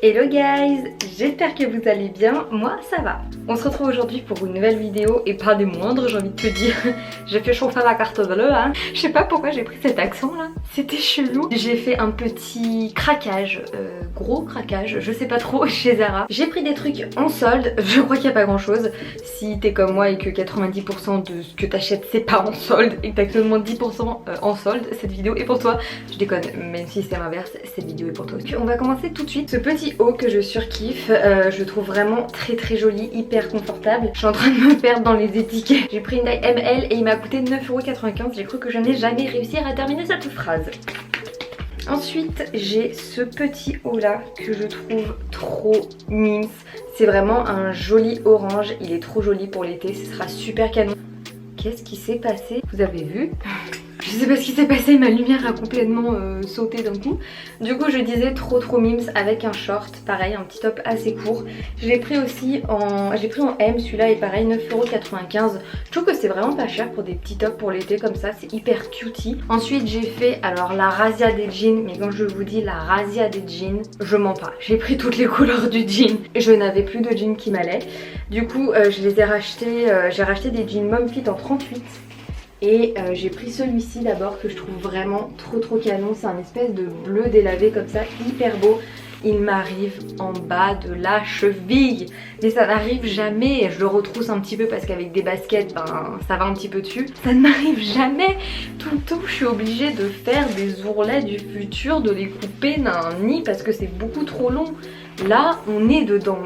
Hello guys, j'espère que vous allez bien, moi ça va. On se retrouve aujourd'hui pour une nouvelle vidéo et pas des moindres, j'ai envie de te dire. J'ai fait chauffer la carte bleue hein. Je sais pas pourquoi j'ai pris cet accent là, c'était chelou. J'ai fait un petit craquage, gros craquage, je sais pas trop, chez Zara. J'ai pris des trucs en solde, je crois qu'il n'y a pas grand chose. Si t'es comme moi et que 90% de ce que t'achètes c'est pas en solde et que t'as que seulement 10% en solde, cette vidéo est pour toi. Je déconne, même si c'est l'inverse, cette vidéo est pour toi. On va commencer tout de suite. Ce petit haut que je surkiffe, je le trouve vraiment très joli, hyper confortable. Je suis en train de me perdre dans les étiquettes. J'ai pris une taille ML et il m'a coûté 9,95 €. J'ai cru que je n'ai jamais réussi à terminer cette phrase. Ensuite j'ai ce petit haut là que je trouve trop mimes. C'est vraiment un joli orange, il est trop joli pour l'été, ce sera super canon. Qu'est-ce qui s'est passé? Vous avez vu? Je sais pas ce qui s'est passé, ma lumière a complètement sauté d'un coup. Du coup je disais trop mimes avec un short, pareil un petit top assez court. Je l'ai pris aussi en... J'ai pris en M, celui-là est pareil 9,95 €. Je trouve que c'est vraiment pas cher pour des petits tops pour l'été comme ça, c'est hyper cutie. Ensuite j'ai fait alors la razzia des jeans, mais quand je vous dis la razzia des jeans, je mens pas. J'ai pris toutes les couleurs du jean, je n'avais plus de jeans qui m'allaient. Du coup je les ai rachetés, j'ai racheté des jeans Mom Fit en 38. Et j'ai pris celui-ci d'abord que je trouve vraiment trop canon. C'est un espèce de bleu délavé comme ça, hyper beau. Il m'arrive en bas de la cheville. Mais ça n'arrive jamais. Je le retrousse un petit peu parce qu'avec des baskets, ben ça va un petit peu dessus. Ça ne m'arrive jamais. Tout le temps je suis obligée de faire des ourlets du futur, de les couper d'un nid parce que c'est beaucoup trop long. Là on est dedans,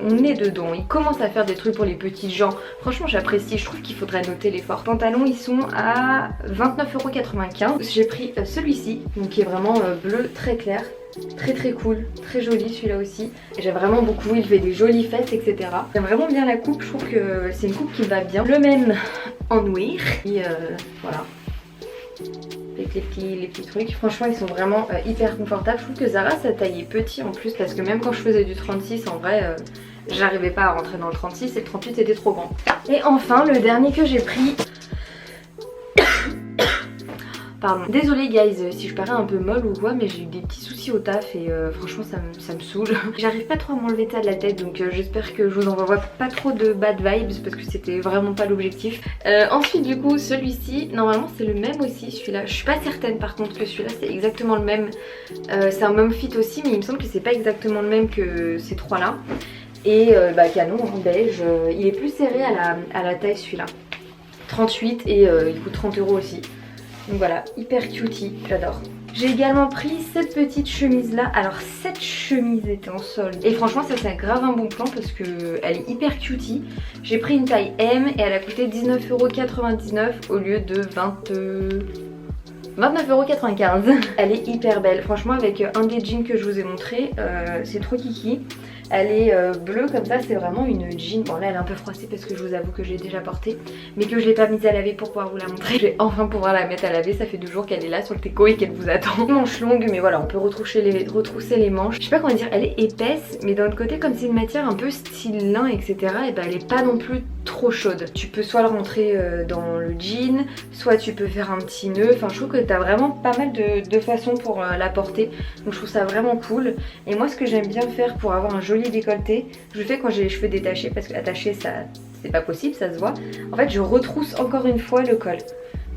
il commence à faire des trucs pour les petits gens. Franchement j'apprécie, je trouve qu'il faudrait noter l'effort. Les pantalons ils sont à 29,95 €. J'ai pris celui-ci, donc qui est vraiment bleu très clair. Très cool, très joli celui-là aussi. J'ai vraiment beaucoup, il fait des jolies fesses etc. J'aime vraiment bien la coupe, je trouve que c'est une coupe qui me va bien. Le même en noir et voilà. Avec les petits trucs, franchement ils sont vraiment hyper confortables. Je trouve que Zara sa taille est petit en plus parce que même quand je faisais du 36 en vrai j'arrivais pas à rentrer dans le 36 et le 38 c'était trop grand. Et enfin le dernier que j'ai pris pardon, désolée guys si je parais un peu molle ou quoi, mais j'ai eu des petits soucis au taf et franchement ça me saoule. J'arrive pas trop à m'enlever ça de la tête donc j'espère que je vous envoie pas trop de bad vibes parce que c'était vraiment pas l'objectif. Ensuite du coup celui-ci, normalement c'est le même aussi celui-là. Je suis pas certaine par contre que celui-là c'est exactement le même. C'est un Mom Fit aussi mais il me semble que c'est pas exactement le même que ces trois là. Et canon en beige, il est plus serré à la taille celui-là. 38 et il coûte 30 € aussi. Donc voilà, hyper cutie, j'adore. J'ai également pris cette petite chemise là. Alors cette chemise était en solde et franchement ça c'est grave un bon plan parce que elle est hyper cutie. J'ai pris une taille M et elle a coûté 19,99 € au lieu de 29,95 €. Elle est hyper belle, franchement avec un des jeans que je vous ai montré, c'est trop kiki. Elle est bleue comme ça, c'est vraiment une jean. Bon là elle est un peu froissée parce que je vous avoue que je l'ai déjà portée, mais que je l'ai pas mise à laver pour pouvoir vous la montrer. Je vais enfin pouvoir la mettre à laver, ça fait 2 jours qu'elle est là sur le teco et qu'elle vous attend. Manche longue mais voilà on peut retrousser les manches. Je sais pas comment dire, elle est épaisse mais d'un autre côté comme c'est une matière un peu style lin etc. et ben elle est pas non plus trop chaude. Tu peux soit le rentrer dans le jean, soit tu peux faire un petit nœud. Enfin je trouve que t'as vraiment pas mal de façons pour la porter. Donc je trouve ça vraiment cool. Et moi ce que j'aime bien faire pour avoir un joli décolleté, je le fais quand j'ai les cheveux détachés parce que attachés ça c'est pas possible, ça se voit. En fait je retrousse encore une fois le col.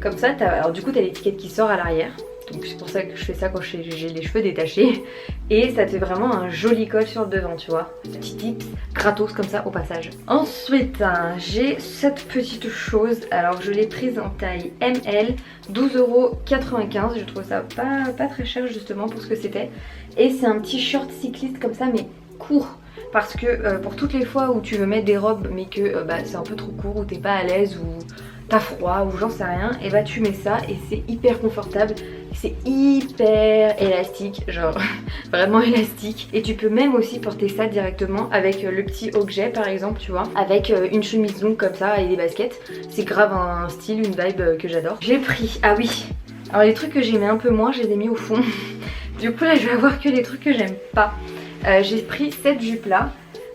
Comme ça alors du coup t'as l'étiquette qui sort à l'arrière. Donc c'est pour ça que je fais ça quand j'ai les cheveux détachés. Et ça te fait vraiment un joli col sur le devant tu vois. Petit tips gratos comme ça au passage. Ensuite j'ai cette petite chose. Alors je l'ai prise en taille ML, 12,95 €. Je trouve ça pas très cher justement pour ce que c'était. Et c'est un petit short cycliste comme ça mais court. Parce que pour toutes les fois où tu veux mettre des robes mais que c'est un peu trop court ou t'es pas à l'aise ou t'as froid ou j'en sais rien, et bah tu mets ça et c'est hyper confortable, c'est hyper élastique, genre vraiment élastique. Et tu peux même aussi porter ça directement avec le petit haut que j'ai par exemple tu vois, avec une chemise longue comme ça et des baskets. C'est grave un style, une vibe que j'adore. J'ai pris, ah oui, alors les trucs que j'aimais un peu moins je les ai mis au fond. Du coup là je vais avoir que les trucs que j'aime pas. J'ai pris cette jupe là.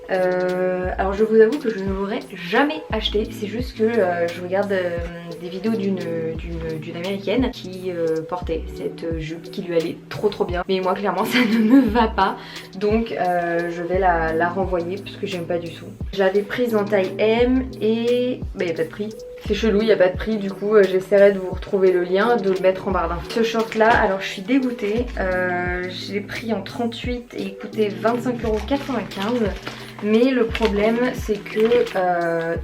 Alors je vous avoue que je ne l'aurais jamais acheté, c'est juste que je regarde des vidéos d'une américaine qui portait cette jupe qui lui allait trop bien, mais moi clairement ça ne me va pas, donc je vais la renvoyer puisque j'aime pas du tout. Je l'avais prise en taille M et bah y a pas de prix. C'est chelou, il n'y a pas de prix, du coup j'essaierai de vous retrouver le lien, de le mettre en barre d'infos. Ce short là, alors je suis dégoûtée, je l'ai pris en 38 et il coûtait 25,95 €. Mais le problème c'est que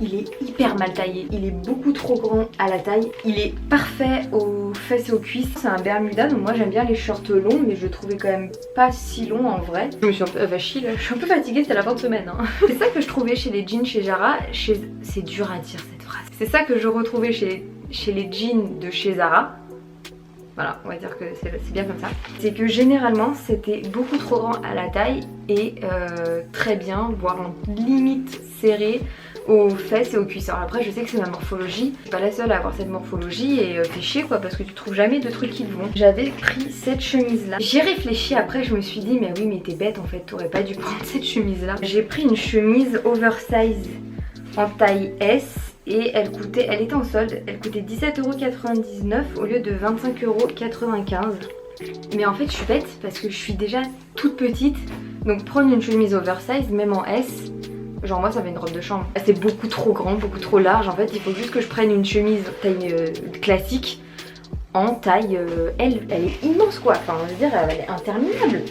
il est hyper mal taillé, il est beaucoup trop grand à la taille, il est parfait aux fesses et aux cuisses. C'est un Bermuda, donc moi j'aime bien les shorts longs, mais je le trouvais quand même pas si long en vrai. Je me suis un peu vachie là, je suis un peu fatiguée, c'est la fin de semaine hein. C'est ça que je trouvais chez les jeans chez Zara, c'est dur à dire cette phrase. C'est ça que je retrouvais chez les jeans de chez Zara. Voilà, on va dire que c'est bien comme ça. C'est que généralement c'était beaucoup trop grand à la taille et très bien, voire en limite serré aux fesses et aux cuisses. Alors après je sais que c'est ma morphologie, je suis pas la seule à avoir cette morphologie et fait chier quoi, parce que tu trouves jamais de trucs qui te vont. J'avais pris cette chemise là, j'ai réfléchi après, je me suis dit mais oui mais t'es bête en fait, t'aurais pas dû prendre cette chemise là. J'ai pris une chemise oversize en taille S. Et elle était en solde, elle coûtait 17,99 € au lieu de 25,95 €. Mais en fait je suis bête parce que je suis déjà toute petite. Donc prendre une chemise oversize, même en S, genre moi ça fait une robe de chambre. C'est beaucoup trop grand, beaucoup trop large. En fait il faut juste que je prenne une chemise taille classique en taille L. Elle est immense quoi, enfin je veux dire elle est interminable.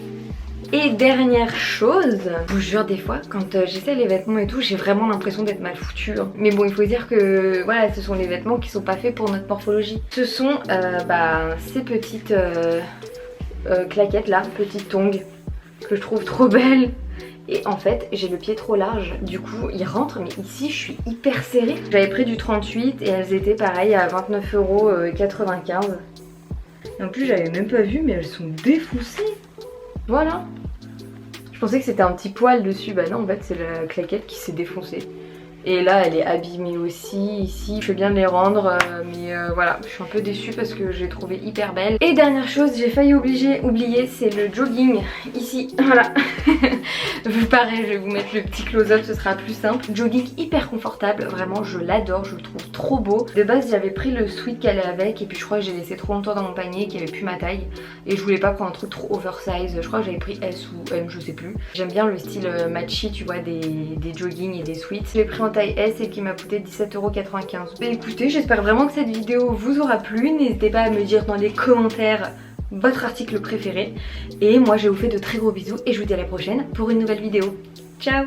Et dernière chose, je vous jure des fois quand j'essaie les vêtements et tout, j'ai vraiment l'impression d'être mal foutue hein. Mais bon il faut dire que voilà, ce sont les vêtements qui sont pas faits pour notre morphologie. Ce sont ces petites claquettes là, petites tongs que je trouve trop belles. Et en fait j'ai le pied trop large, du coup ils rentrent, mais ici je suis hyper serrée. J'avais pris du 38 et elles étaient pareil à 29,95 €. Et en plus j'avais même pas vu, mais elles sont défoncées. Voilà. Je pensais que c'était un petit poil dessus, bah non en fait c'est la claquette qui s'est défoncée. Et là elle est abîmée aussi, ici je fais bien de les rendre mais voilà, je suis un peu déçue parce que je l'ai trouvée hyper belle. Et dernière chose, j'ai failli oublier, c'est le jogging, ici, voilà. Pareil, je vais vous mettre le petit close-up, ce sera plus simple. Jogging hyper confortable, vraiment je l'adore, je le trouve trop beau. De base j'avais pris le sweat qu'elle est avec et puis je crois que j'ai laissé trop longtemps dans mon panier qu'il n'y avait plus ma taille. Et je voulais pas prendre un truc trop oversize, je crois que j'avais pris S ou M, je sais plus. J'aime bien le style matchy, tu vois, des joggings et des sweats. Je l'ai pris en taille S et qui m'a coûté 17,95 €. Bah écoutez, j'espère vraiment que cette vidéo vous aura plu. N'hésitez pas à me dire dans les commentaires votre article préféré. Et moi je vous fais de très gros bisous et je vous dis à la prochaine pour une nouvelle vidéo. Ciao!